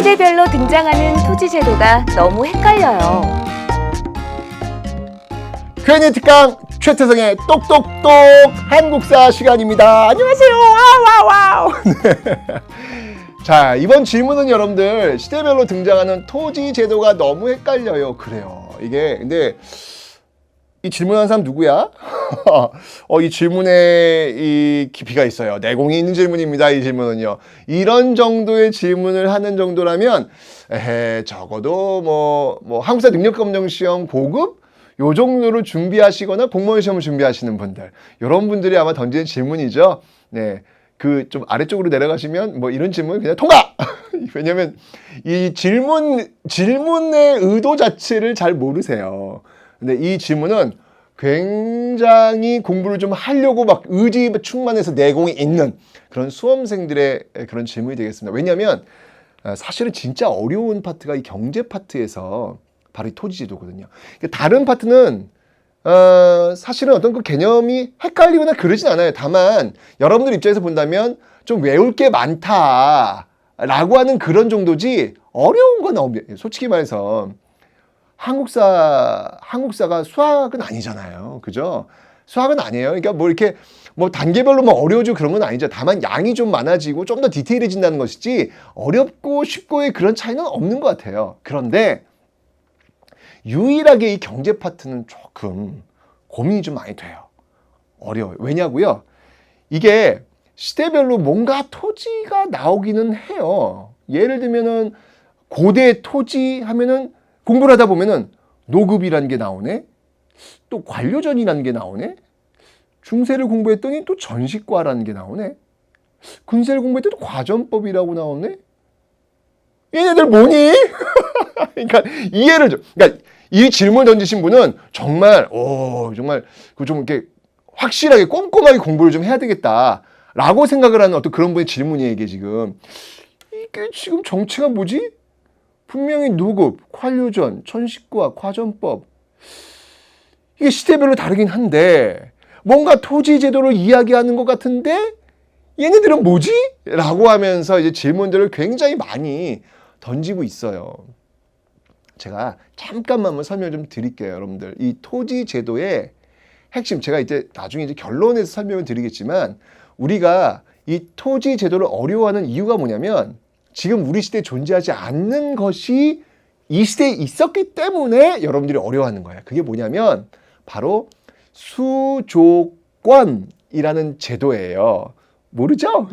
시대별로 등장하는 토지 제도가 너무 헷갈려요. 괜히 특강 최태성의 똑똑똑 한국사 시간입니다. 안녕하세요. 와와와우. 자, 이번 질문은 여러분들 시대별로 등장하는 토지 제도가 너무 헷갈려요. 그래요. 이게 근데 이 질문한 사람 누구야? 이 질문에 이 깊이가 있어요. 내공이 있는 질문입니다. 이 질문은요. 이런 정도의 질문을 하는 정도라면 적어도 뭐 한국사 능력검정시험 고급 요 정도로 준비하시거나 공무원 시험을 준비하시는 분들, 이런 분들이 아마 던지는 질문이죠. 네, 그 좀 아래쪽으로 내려가시면 뭐 이런 질문 그냥 통과. 왜냐면 이 질문의 의도 자체를 잘 모르세요. 근데 이 질문은 굉장히 공부를 좀 하려고 막 의지 충만해서 내공이 있는 그런 수험생들의 그런 질문이 되겠습니다. 왜냐하면 사실은 진짜 어려운 파트가 이 경제 파트에서 바로 이 토지제도거든요. 다른 파트는 사실은 어떤 그 개념이 헷갈리거나 그러진 않아요. 다만 여러분들 입장에서 본다면 좀 외울 게 많다라고 하는 그런 정도지 어려운 건 없어요. 솔직히 말해서 한국사가 수학은 아니잖아요. 그죠? 수학은 아니에요. 그러니까 뭐 이렇게 뭐 단계별로 뭐 어려워지고 그런 건 아니죠. 다만 양이 좀 많아지고 좀 더 디테일해진다는 것이지 어렵고 쉽고의 그런 차이는 없는 것 같아요. 그런데 유일하게 이 경제 파트는 조금 고민이 좀 많이 돼요. 어려워요. 왜냐고요? 이게 시대별로 뭔가 토지가 나오기는 해요. 예를 들면은 고대 토지 하면은 공부를 하다 보면은 노급이라는 게 나오네. 또 관료전이라는 게 나오네. 중세를 공부했더니 또 전식과라는 게 나오네. 근세를 공부했더니 또 과전법이라고 나오네. 얘네들 뭐니? 그러니까 이해를 좀. 그러니까 이 질문 던지신 분은 정말 정말 그 좀 이렇게 확실하게 꼼꼼하게 공부를 좀 해야 되겠다라고 생각을 하는 어떤 그런 분의 질문이에요. 이게 지금 정체가 뭐지? 분명히 노급, 관료전, 천식과, 과전법 이게 시대별로 다르긴 한데 뭔가 토지 제도를 이야기하는 것 같은데 얘네들은 뭐지? 라고 하면서 이제 질문들을 굉장히 많이 던지고 있어요. 제가 잠깐만 한번 설명 좀 드릴게요, 여러분들. 이 토지 제도의 핵심, 제가 이제 나중에 이제 결론에서 설명을 드리겠지만 우리가 이 토지 제도를 어려워하는 이유가 뭐냐면 지금 우리 시대에 존재하지 않는 것이 이 시대에 있었기 때문에 여러분들이 어려워하는 거예요. 그게 뭐냐면 바로 수조권이라는 제도예요. 모르죠?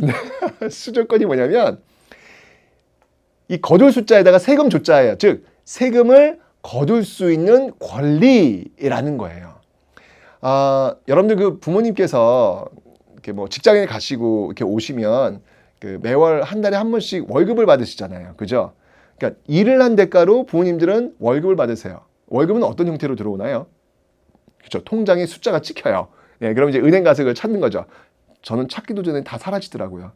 수조권이 뭐냐면 이 거둘 숫자에다가 세금 조자예요. 즉 세금을 거둘 수 있는 권리라는 거예요. 여러분들 그 부모님께서 이렇게 뭐 직장에 가시고 이렇게 오시면 그 매월 한 달에 한 번씩 월급을 받으시잖아요. 그죠? 그러니까 일을 한 대가로 부모님들은 월급을 받으세요. 월급은 어떤 형태로 들어오나요? 그렇죠. 통장에 숫자가 찍혀요. 네, 그럼 이제 은행 가서 그걸 찾는 거죠. 저는 찾기도 전에 다 사라지더라고요.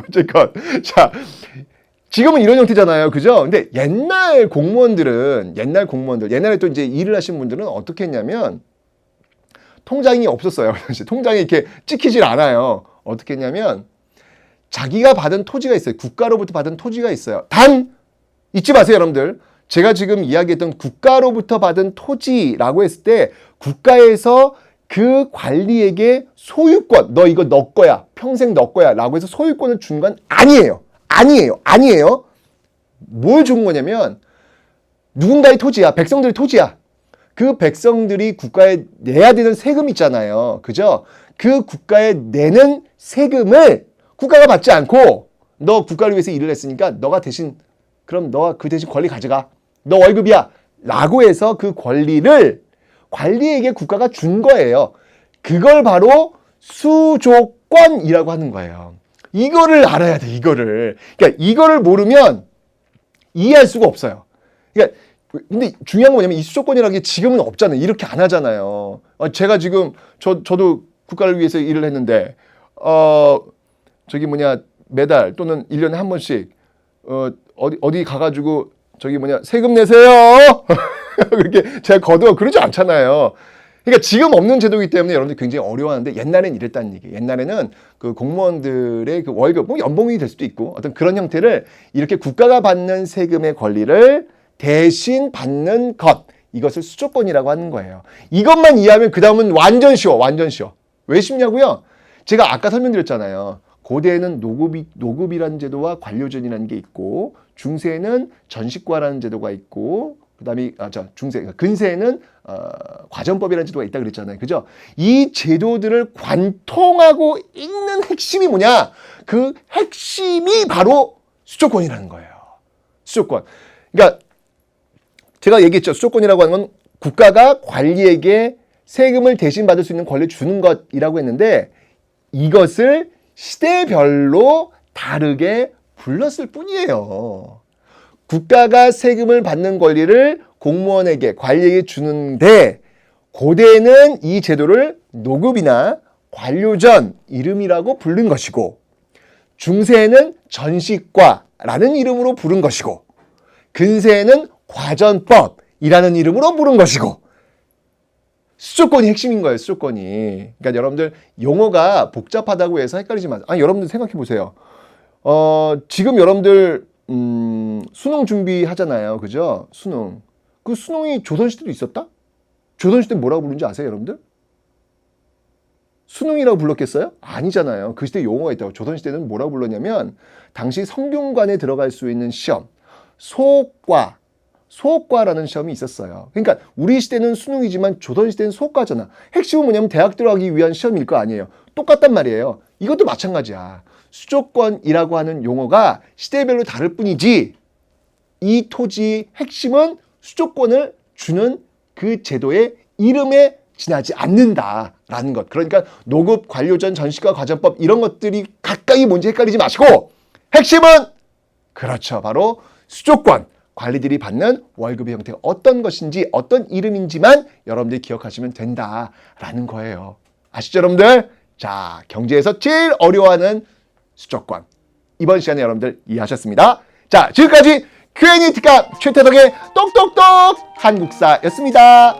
어쨌건 자, 지금은 이런 형태잖아요. 그죠? 근데 옛날 공무원들, 옛날에 또 이제 일을 하신 분들은 어떻게 했냐면 통장이 없었어요. 통장이 이렇게 찍히질 않아요. 어떻게 했냐면 자기가 받은 토지가 있어요. 국가로부터 받은 토지가 있어요. 단 잊지 마세요, 여러분들. 제가 지금 이야기했던 국가로부터 받은 토지라고 했을 때 국가에서 그 관리에게 소유권, 너 이거 너 거야, 평생 너 거야 라고 해서 소유권을 준 건 아니에요. 아니에요. 뭘 준 거냐면 누군가의 토지야, 백성들의 토지야. 그 백성들이 국가에 내야 되는 세금 있잖아요. 그죠? 그 국가에 내는 세금을 국가가 받지 않고 너 국가를 위해서 일을 했으니까 너가 대신 그럼 너가 그 대신 권리 가져가. 너 월급이야. 라고 해서 그 권리를 관리에게 국가가 준 거예요. 그걸 바로 수조권이라고 하는 거예요. 이거를 알아야 돼, 이거를. 그러니까 이거를 모르면 이해할 수가 없어요. 그러니까 근데 중요한 건 뭐냐면 이 수조권이라는 게 지금은 없잖아요. 이렇게 안 하잖아요. 제가 지금 저도 국가를 위해서 일을 했는데 매달 또는 1년에 한 번씩 어디 가가지고 세금 내세요. 그렇게 제가 거두어 그러지 않잖아요. 그러니까 지금 없는 제도이기 때문에 여러분들 굉장히 어려워하는데 옛날엔 이랬다는 얘기예요. 옛날에는 그 공무원들의 그 월급, 뭐 연봉이 될 수도 있고 어떤 그런 형태를 이렇게 국가가 받는 세금의 권리를 대신 받는 것, 이것을 수조건이라고 하는 거예요. 이것만 이해하면 그 다음은 완전 쉬워, 완전 쉬워. 왜 쉽냐고요? 제가 아까 설명드렸잖아요. 고대에는 노급이라는 제도와 관료전이라는 게 있고, 중세에는 전식과라는 제도가 있고, 그다음에 근세에는 과전법이라는 제도가 있다 그랬잖아요. 그죠? 이 제도들을 관통하고 있는 핵심이 뭐냐? 그 핵심이 바로 수조건이라는 거예요. 수조건. 그러니까 제가 얘기했죠. 수조건이라고 하는 건 국가가 관리에게 세금을 대신 받을 수 있는 권리를 주는 것이라고 했는데, 이것을 시대별로 다르게 불렀을 뿐이에요. 국가가 세금을 받는 권리를 공무원에게, 관리에게 주는데, 고대에는 이 제도를 노급이나 관료전 이름이라고 부른 것이고, 중세에는 전식과라는 이름으로 부른 것이고, 근세에는 과전법이라는 이름으로 부른 것이고, 수조건이 핵심인 거예요. 수조건이. 그러니까 여러분들 용어가 복잡하다고 해서 헷갈리지 마세요. 여러분들 생각해 보세요. 지금 여러분들 수능 준비하잖아요. 그죠? 수능. 그 수능이 조선시대도 있었다? 조선시대 뭐라고 부르는지 아세요, 여러분들? 수능이라고 불렀겠어요? 아니잖아요. 그 시대에 용어가 있다고. 조선시대는 뭐라고 불렀냐면, 당시 성균관에 들어갈 수 있는 시험, 소옥과라는 시험이 있었어요. 그러니까 우리 시대는 수능이지만 조선시대는 소옥과잖아. 핵심은 뭐냐면 대학 들어가기 위한 시험일 거 아니에요. 똑같단 말이에요. 이것도 마찬가지야. 수조건이라고 하는 용어가 시대별로 다를 뿐이지, 이 토지의 핵심은 수조건을 주는 그 제도의 이름에 지나지 않는다라는 것. 그러니까 노급, 관료전, 전식과, 과전법 이런 것들이 각각이 뭔지 헷갈리지 마시고, 핵심은 그렇죠. 바로 수조건. 관리들이 받는 월급의 형태가 어떤 것인지, 어떤 이름인지만 여러분들이 기억하시면 된다라는 거예요. 아시죠, 여러분들? 자, 경제에서 제일 어려워하는 수조건. 이번 시간에 여러분들 이해하셨습니다. 자, 지금까지 Q&A 특강 최태덕의 똑똑똑 한국사였습니다.